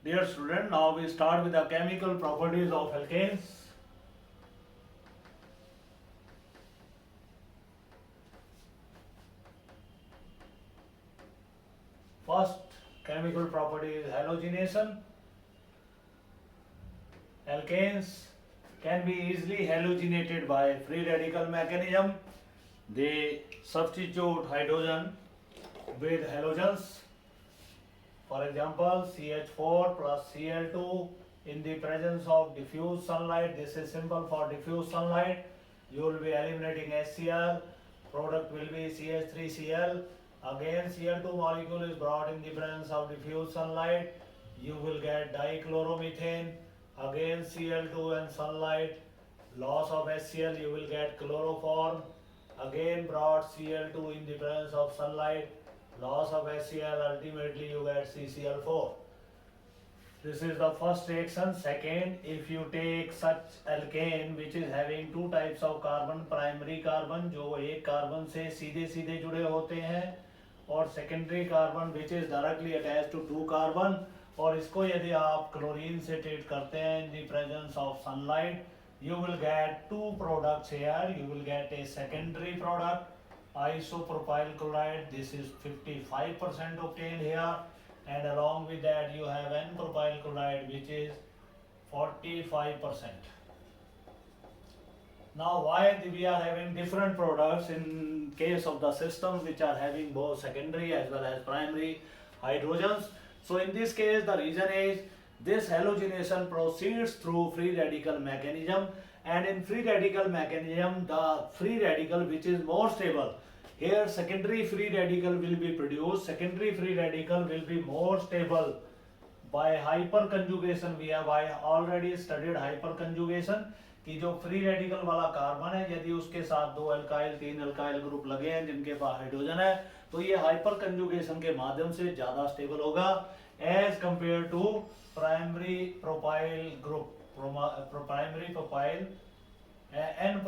Dear student, now we start with the chemical properties of alkanes. First chemical property is halogenation. Alkanes can be easily halogenated by free radical mechanism. They substitute hydrogen with halogens. For example, CH4 plus Cl2 in the presence of diffuse sunlight. This is symbol for diffuse sunlight. You will be eliminating HCl. Product will be CH3Cl. Again, Cl2 molecule is brought in the presence of diffuse sunlight. You will get dichloromethane. Again, Cl2 and sunlight. Loss of HCl, you will get chloroform. Again, brought Cl2 in the presence of sunlight. Loss of HCl, ultimately you get CCl4. This is the first reaction. Second, if you take such alkane which is having two types of carbon, primary carbon जो एक carbon से सीधे सीधे जुड़े होते हैं, और secondary carbon which is directly attached to two carbon, और इसको यदि आप क्लोरीन से ट्रीट करते हैं in the presence of sunlight, you will get two products here. You will get a secondary product, isopropyl chloride. This is 55% obtained here, and along with that you have N-propyl chloride which is 45%. Now why we are having different products in case of the systems which are having both secondary as well as primary hydrogens? So in this case the reason is this halogenation proceeds through free radical mechanism, and in free radical mechanism the free radical which is more stable, here secondary free radical will be produced. Secondary free radical will be more stable by hyperconjugation. We have already studied hyperconjugation कि जो free radical वाला carbon है यदि उसके साथ दो alkyl तीन alkyl group लगे हैं जिनके पास हाइड्रोजन है, तो ये हाइपर कंजुगेशन के माध्यम से ज्यादा स्टेबल होगा as compare to primary propyl group. Primary propyl n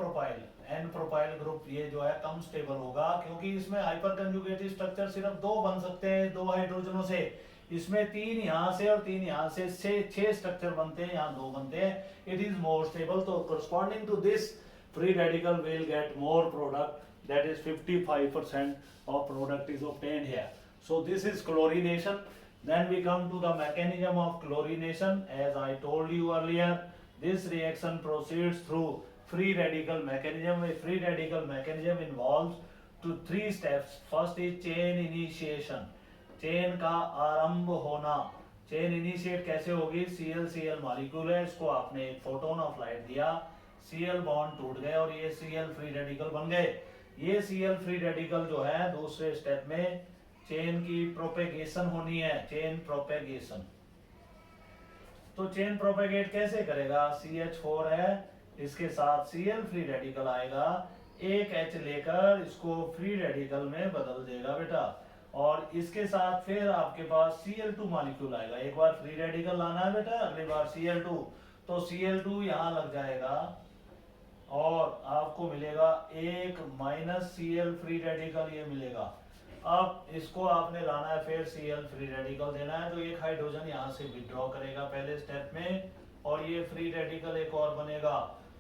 propyl group ये जो है कम स्टेबल होगा, क्योंकि इसमें हाइपर कंजुगेटेड स्ट्रक्चर सिर्फ दो बन सकते हैं दो हाइड्रोजनों से. इसमें तीन यहाँ से और तीन यहाँ से छह स्ट्रक्चर बनते हैं, यहाँ दो बनते हैं. It is more stable. तो corresponding to this free radical will get more product, that is 55% of product is obtained here. So this is chlorination. Then we come to the mechanism of chlorination. As I told you earlier, this reaction proceeds through free radical mechanism. A free radical mechanism involves to three steps. First is chain initiation. Chain का आरंभ होना. Chain initiate कैसे होगी? Cl molecule है, इसको आपने एक photon of light दिया, Cl बॉन्ड टूट गए और ये Cl फ्री रेडिकल बन गए. ये Cl फ्री रेडिकल जो है दूसरे स्टेप में चेन की प्रोपेगेशन होनी है. Chain propagation. तो चेन प्रोपेगेट कैसे करेगा? CH4 है, इसके साथ Cl फ्री रेडिकल आएगा, एक H लेकर इसको फ्री रेडिकल में बदल देगा बेटा, और इसके साथ फिर आपके पास Cl2 मॉलिक्यूल आएगा. एक बार फ्री रेडिकल लाना है बेटा, अगली बार Cl2, तो Cl2 यहाँ लग जाएगा और आपको मिलेगा एक माइनस Cl फ्री रेडिकल ये मिलेगा. अब इसको आपने लाना है फिर Cl फ्री रेडिकल देना है, तो एक हाइड्रोजन यहाँ से विड्रॉ करेगा पहले स्टेप में, और ये फ्री रेडिकल एक और बनेगा.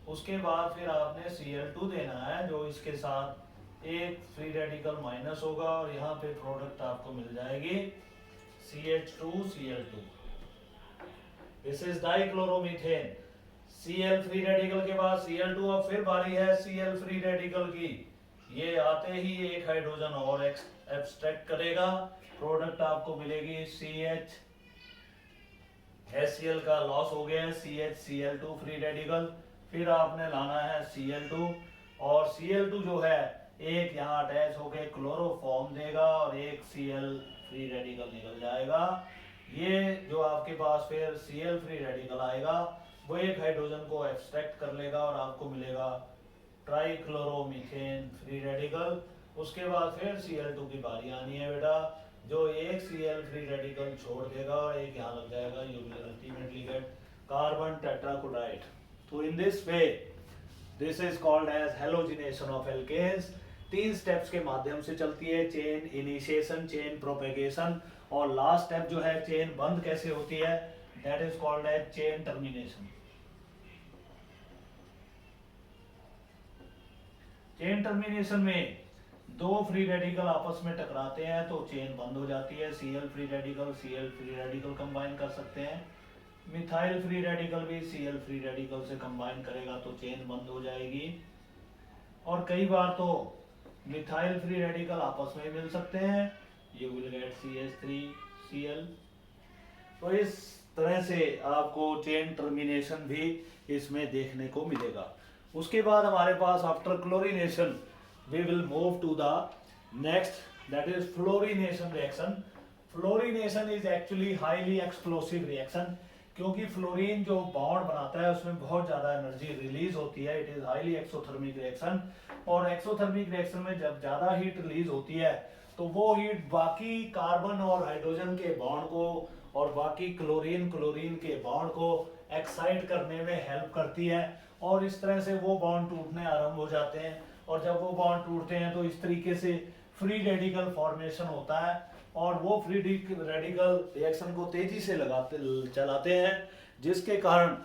उसके बाद फिर आपने Cl2 देना है जो इसके साथ एक फ्री रेडिकल माइनस होगा, और यहाँ पे प्रोडक्ट आपको मिल जाएगी CH2Cl2. This is dichloromethane. Cl free radical के बाद Cl2. अब फिर बारी है Cl फ्री रेडिकल की. ये आते ही एक हाइड्रोजन और एब्स्ट्रैक्ट करेगा, प्रोडक्ट आपको मिलेगी CH. HCl का लॉस हो गया है, CHCl2 फ्री रेडिकल. फिर आपने लाना है Cl2, और Cl2 जो है एक यहाँ अटैच होकर क्लोरोफॉर्म देगा और एक Cl फ्री रेडिकल निकल जाएगा. ये जो आपके पास फिर Cl फ्री रेडिकल आएगा वो एक हाइड्रोजन को एब्स्ट्रैक्ट कर लेगा और आपको मिलेगा ट्राइक्लोरोमीथेन फ्री रेडिकल. उसके बाद फिर Cl2 की बारी आनी है बेटा, जो एक Cl फ्री रेडिकल छोड़ देगा और एक यहाँ लग जाएगा. You will ultimately get carbon tetrachloride. तो in this way this is called as halogenation of alkanes. तीन स्टेप्स के माध्यम से चलती है: चेन इनिशिएशन, चेन प्रोपेगेशन और लास्ट स्टेप जो है चेन बंद कैसे होती है, that is called as chain termination. Chain termination में दो फ्री रेडिकल आपस में टकराते हैं तो चेन बंद हो जाती है। Cl फ्री रेडिकल कंबाइन कर सकते हैं, मिथाइल फ्री रेडिकल भी Cl फ्री रेडिकल से कंबाइन करेगा तो चेन बंद हो जाएगी। और कई बार तो मिथाइल फ्री रेडिकल आपस में मिल सकते हैं, यू विल गेट CH3Cl। तो इस तरह से आपको चेन टर्मिनेशन भी इसमें देखने को मिलेगा। उसके बाद हमारे पास after chlorination we will move to the next, that is fluorination reaction. Fluorination is actually highly explosive reaction, क्योंकि फ्लोरीन जो बॉन्ड बनाता है उसमें बहुत ज़्यादा एनर्जी रिलीज होती है। It is highly exothermic reaction, और एक्सोथर्मिक रिएक्शन में जब ज़्यादा हीट रिलीज होती है तो वो हीट बाकी कार्बन और हाइड्रोजन के बॉन्ड को और बाकी क्लोरीन के बॉन्ड को एक्साइट करने में हेल्प करती है, और इस तरह से वो बॉन्ड टूटने आरंभ हो जाते हैं। और जब वो बॉन्ड टूटते हैं तो इस तरीके से फ्री रेडिकल फॉर्मेशन होता है, और वो फ्री रेडिकल रिएक्शन को तेजी से चलाते हैं, जिसके कारण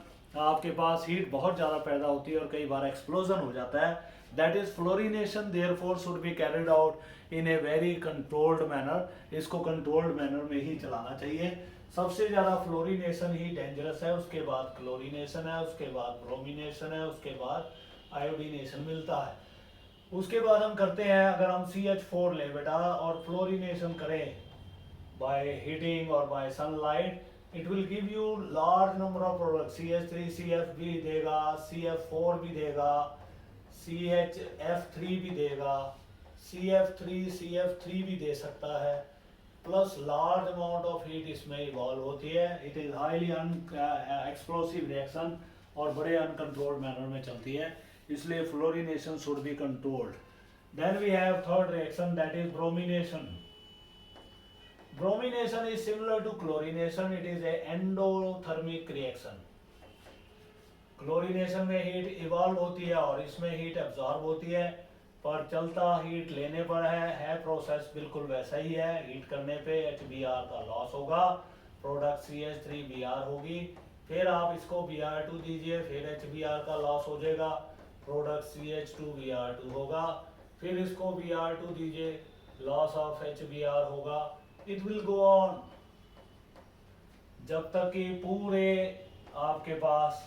आपके पास हीट बहुत ज़्यादा पैदा होती है और कई बार एक्सप्लोजन हो जाता है। That is fluorination therefore should be carried out in a very controlled manner. इसको कंट्रोल्ड मैनर में ही चलाना चाहिए। सबसे ज़्यादा फ्लोरीनेशन ही डेंजरस है, उसके बाद क्लोरीनेशन है, उसके बाद ब्रोमिनेशन है, उसके बाद आयोडीनेशन मिलता है। उसके बाद हम करते हैं, अगर हम CH4 ले बेटा और फ्लोरीनेशन करें बाय हीटिंग और bye sunlight, it will give you large number of product. CH3 CF भी देगा, CF4 भी देगा, CHF3 भी देगा, CF3 भी दे सकता है, plus large amount of heat इसमें इवॉल्व होती है। It is highly explosive reaction और बड़े अनकंट्रोल्ड मैनर में चलती है, इसलिए fluorination should be controlled. Then we have third reaction, that is bromination. Bromination is similar to chlorination, it is a endothermic reaction. Chlorination में heat evolve होती है और इसमें हीट एब्जॉर्ब होती है, पर चलता हीट लेने पर है प्रोसेस बिल्कुल वैसा ही है। हीट करने पे HBr का लॉस होगा, प्रोडक्ट CH3Br होगी, फिर आप इसको Br2 दीजिए, फिर HBr का लॉस हो जाएगा, प्रोडक्ट CH2Br2 होगा, फिर इसको Br2 दीजिए, लॉस ऑफ HBr होगा। इट विल गो ऑन जब तक कि पूरे आपके पास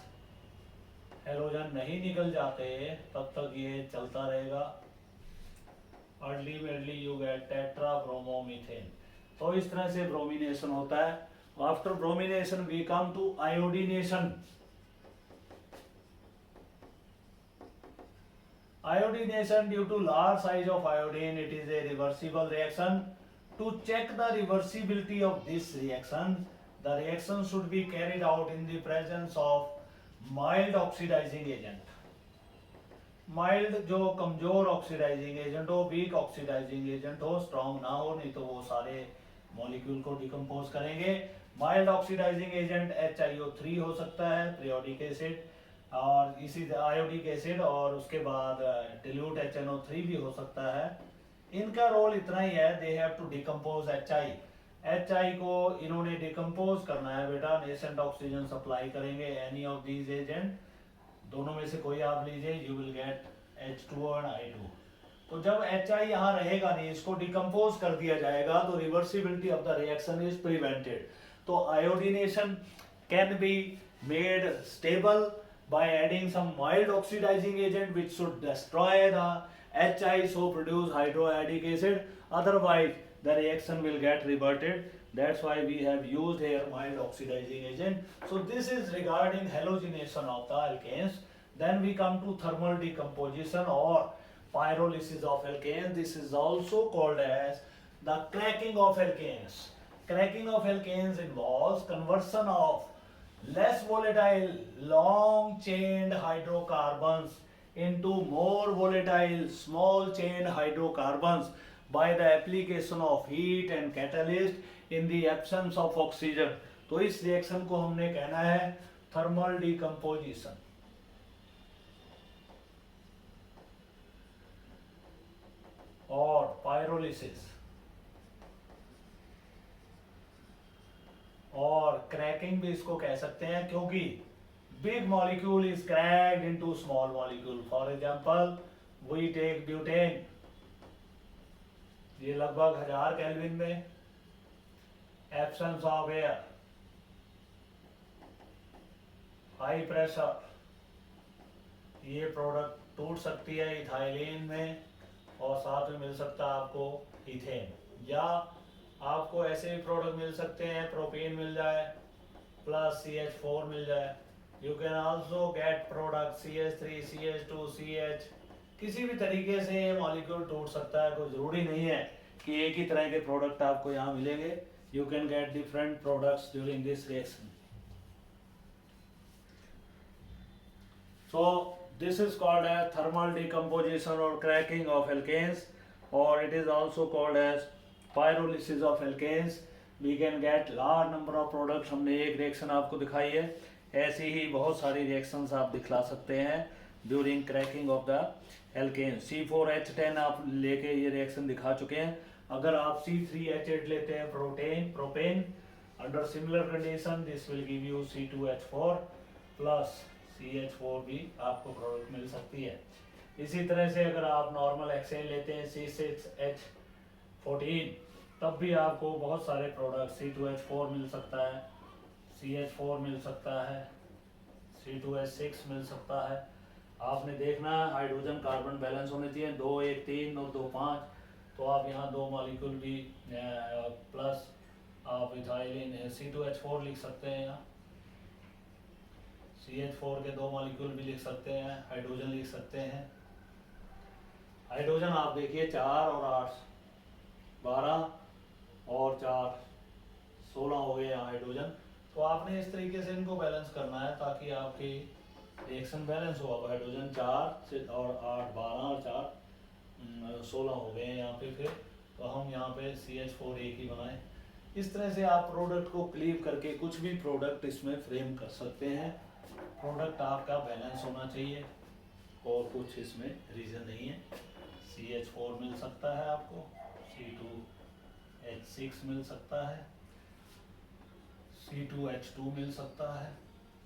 हेलोजन नहीं निकल जाते, तब तक ये चलता रहेगा। Ultimately you get tetra bromomethane. तो इस तरह से ब्रोमिनेशन होता है। After bromination we come to iodination. Iodination, due to large size of iodine, it is a reversible reaction. To check the reversibility of this reaction, the reaction should be carried out in the presence of mild oxidizing agent. Mild जो कमजोर oxidising agent हो, week oxidising agent हो, strong ना हो, नहीं तो वो सारे मॉलिक्यूल को डिकम्पोज करेंगे। माइल्ड ऑक्सीडाइजिंग एजेंट HiO3 हो सकता है, पीरियोडिक एसिड, और इसी आयोडिक एसिड, और उसके बाद डिल्यूट HNO3 भी हो सकता है। इनका रोल इतना ही है, they have to decompose HI को इन्होंने डिकम्पोज करना है बेटा, नेसेंट ऑक्सीजन सप्लाई करेंगे। एनी ऑफ दीज एजेंट, दोनों में से कोई आप लीजिए, you will get H2O and I2। तो जब HI यहाँ रहेगा नहीं, इसको डिकम्पोज कर दिया जाएगा, तो reversibility of the reaction is prevented. तो iodination can be made stable by adding some mild oxidizing agent which should destroy the HI, so produce hydroiodic acid, otherwise the reaction will get reverted. That's why we have used here mild oxidizing agent. So this is regarding halogenation of the alkanes. Then we come to thermal decomposition or pyrolysis of alkanes. This is also called as the cracking of alkanes. Cracking of alkanes involves conversion of less volatile long chained hydrocarbons into more volatile small chained hydrocarbons by the application of heat and catalyst in the absence of oxygen. तो इस reaction को हमने कहना है thermal decomposition. और pyrolysis, और cracking भी इसको कह सकते हैं, क्योंकि big molecule is cracked into small molecule. For example we take butane, ये लगभग 1000 केल्विन में, absence of air, high pressure, ये प्रोडक्ट टूट सकती है इथाइलिन में, और साथ में मिल सकता है आपको इथेन, या आपको ऐसे भी प्रोडक्ट मिल सकते हैं, प्रोपेन मिल जाए प्लस CH4 मिल जाए। You can also get product CH3, CH2, CH, किसी भी तरीके से ये मॉलिक्यूल टूट सकता है, कोई ज़रूरी नहीं है कि एक ही तरह के प्रोडक्ट आपको यहाँ मिलेंगे। You can get different products during this reaction. So this is called as thermal decomposition or cracking of alkanes, or it is also called as pyrolysis of alkanes. We can get large number of products। हमने एक reaction आपको दिखाई है, ऐसी ही बहुत सारी reactions आप दिखला सकते हैं during cracking of the alkene. C4H10 आप लेके ये रिएक्शन दिखा चुके हैं। अगर आप C3H8 लेते हैं propane, under similar condition this will give you C2H4 plus CH4 भी आपको प्रोडक्ट मिल सकती है। इसी तरह से अगर आप नॉर्मल हेक्सेन लेते हैं C6H14, तब भी आपको बहुत सारे प्रोडक्ट C2H4 मिल सकता है, CH4 मिल सकता है, C2H6 मिल सकता है। आपने देखना है हाइड्रोजन कार्बन बैलेंस होने चाहिए 2 1 3 और 2 5, तो आप यहाँ 2 मॉलिक्यूल भी प्लस आप इथाइलिन C2H4 लिख सकते हैं, यहाँ CH4 के 2 मॉलिक्यूल भी लिख सकते हैं, हाइड्रोजन लिख सकते हैं। हाइड्रोजन आप देखिए 4 और 8 12 और 4 16 हो गए यहाँ हाइड्रोजन। तो आपने इस तरीके से इनको बैलेंस करना है ताकि आपकी रिएक्शन बैलेंस हो। अब हाइड्रोजन 4 और 8 12 और 4 16 हो गए हैं यहाँ पे। फिर तो हम यहाँ पे CH4 एक ही बनाएं। इस तरह से आप प्रोडक्ट को क्लीव करके कुछ भी प्रोडक्ट इसमें फ्रेम कर सकते हैं। प्रोडक्ट आपका बैलेंस होना चाहिए और कुछ इसमें रीज़न नहीं है। CH4 मिल सकता है आपको, C2H6 मिल सकता है, C2H2 मिल सकता है।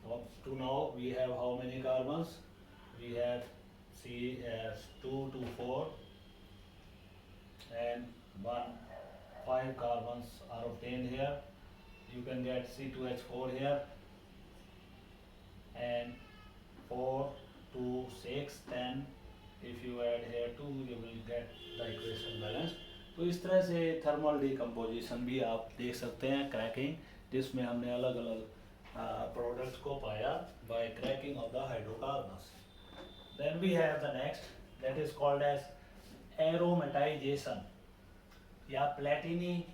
Up to now we have how many carbons? We have C2 to 4 and 5 carbons are obtained here. You can get C2H4 here and 4 to 6 10, if you add here 2 you will get the equation balance। तो इस तरह से thermal decomposition भी आप देख सकते हैं, cracking, जिसमें हमने अलग अलग प्रोडक्ट्स को पाया by cracking of the hydrocarbons. Then we have the next that is called as aromatization या प्लेटिनी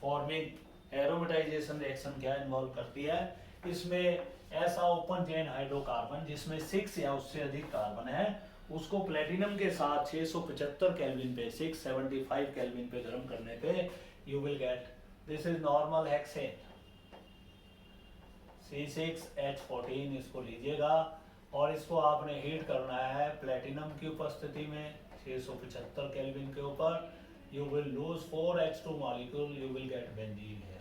फॉर्मिंग। एरोमेटाइजेशन रिएक्शन क्या इन्वॉल्व करती है? इसमें ऐसा ओपन चेन हाइड्रोकार्बन जिसमें 6 या उससे अधिक कार्बन है, उसको प्लेटिनम के साथ 675 केल्विन पे 675 केल्विन पे गर्म करने पे you will get, this is normal hexane C6H14। इसको लीजिएगा और इसको आपने हीट करना है प्लेटिनम की उपस्थिति में 675 केल्विन के ऊपर। You will lose 4H2 molecule, you will get benzene है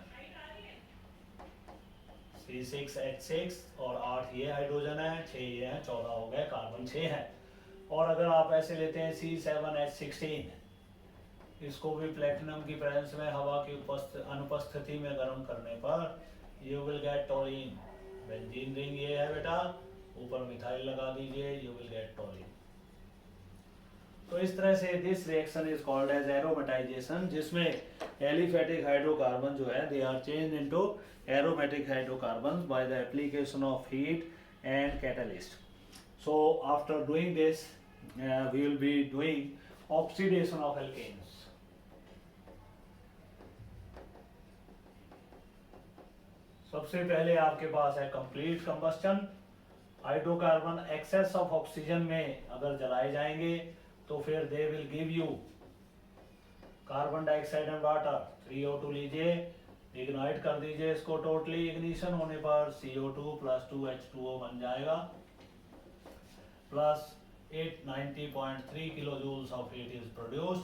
C6H6 और 8 ये हाइड्रोजन है, 6 ये हैं, 14 हो गए, कार्बन 6 है। और अगर आप ऐसे लेते हैं C7H16, इसको भी प्लेटिनम की प्रेजेंस में हवा की अनुपस्थिति में गर्म करने पर you will get toluene. Benzene ring ये है बेटा, ऊपर मिथाइल लगा दीजिए, यू विल गेट टोलिन। तो इस तरह से this reaction is called as aromatization, जिसमें एलिफेटिक हाइड्रोकार्बन जो है they are change into aromatic hydrocarbon by the application of heat and catalyst. So after doing this we will be doing oxidation of alkanes. सबसे पहले आपके पास है complete combustion. Hydrocarbon excess of oxygen में अगर जलाए जाएंगे तो फिर they will give you carbon dioxide and water. 3O2 लीजिए, इग्नाइट कर दीजिए इसको, टोटली इग्निशन होने पर CO2 प्लस 2H2O बन जाएगा, plus 890.3 kilo joules of heat is produced.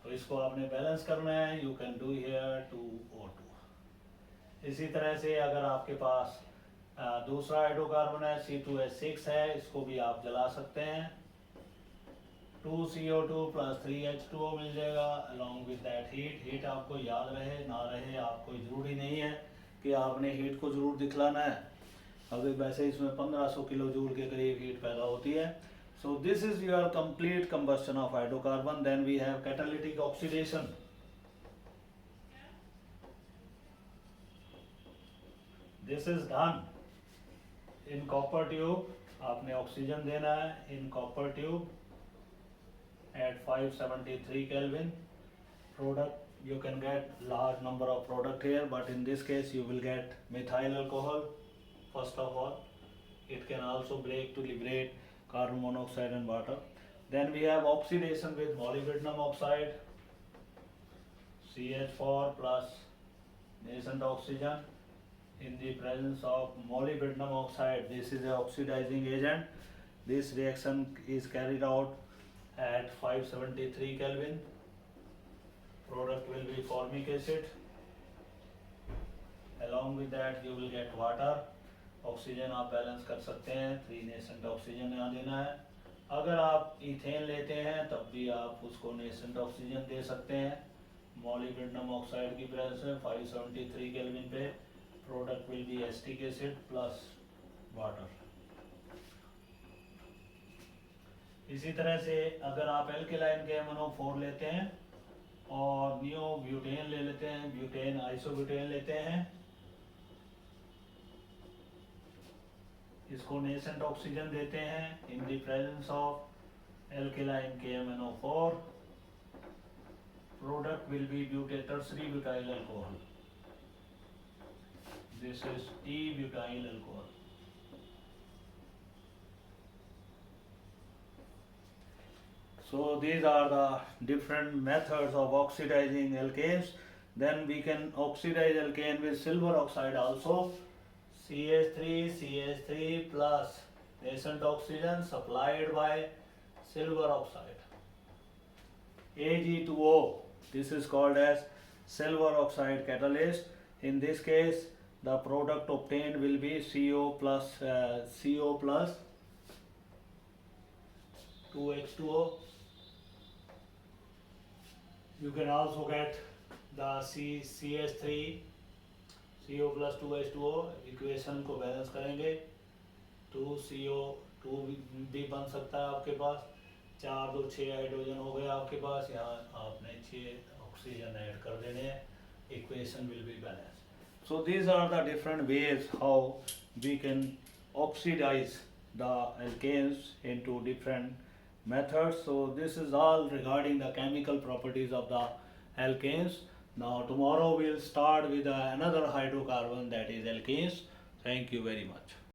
तो इसको आपने बैलेंस करना है, you can do here 2O2। इसी तरह से अगर आपके पास दूसरा हाइड्रोकार्बन है C2H6 है, इसको भी आप जला सकते हैं। 2CO2 प्लस 3H2O मिल जाएगा along with that heat. Heat आपको याद रहे ना रहे आपको ज़रूरी नहीं है कि आपने हीट को ज़रूर दिखलाना है। अभी वैसे इसमें 1500 किलो जूल के करीब हीट पैदा होती है। So this is your complete combustion of hydrocarbon. Then we have catalytic oxidation. This is done in copper tube. आपने ऑक्सीजन देना है in copper tube at 573 Kelvin. Product, you can get large number of product here, but in this case you will get methyl alcohol. First of all, it can also break to liberate carbon monoxide and water. Then we have oxidation with molybdenum oxide, CH4 plus nascent oxygen in the presence of molybdenum oxide. This is an oxidizing agent. This reaction is carried out at 573 Kelvin. Product will be formic acid. Along with that you will get water. Oxygen आप balance कर सकते हैं, 3 nascent oxygen यहाँ देना है। अगर आप ethane लेते हैं तब भी आप उसको नेसेंट ऑक्सीजन दे सकते हैं। मॉलिब्डेनम ऑक्साइड की प्रेजेंस में 573 केल्विन पे product will be acetic acid plus water. इसी तरह से अगर आप एल्केलाइन के MnO4 लेते हैं और नियो ब्यूटेन ले लेते हैं, ब्यूटेन आइसोब्यूटेन लेते हैं, इसको नेसेंट ऑक्सीजन देते हैं in the presence of alkaline KMnO4, product will be tertiary butyl alcohol. This is T-butyl alcohol. So these are the different methods of oxidizing alkanes. Then we can oxidize alkane with silver oxide also. CH3 plus nascent oxygen supplied by silver oxide. Ag2O. This is called as silver oxide catalyst. In this case, the product obtained will be CO plus 2H2O. You can also get the CH3 CO plus 2H2O। Equation को balance करेंगे 2CO2 भी बन सकता है आपके पास, 4 2 6 hydrogen हो गया आपके पास, यहाँ आपने 6 ऑक्सीजन ऐड कर देने हैं, equation will be balance. So these are the different ways how we can oxidize the alkanes into different methods. So this is all regarding the chemical properties of the alkanes. Now tomorrow we'll start with another hydrocarbon, that is alkanes. Thank you very much.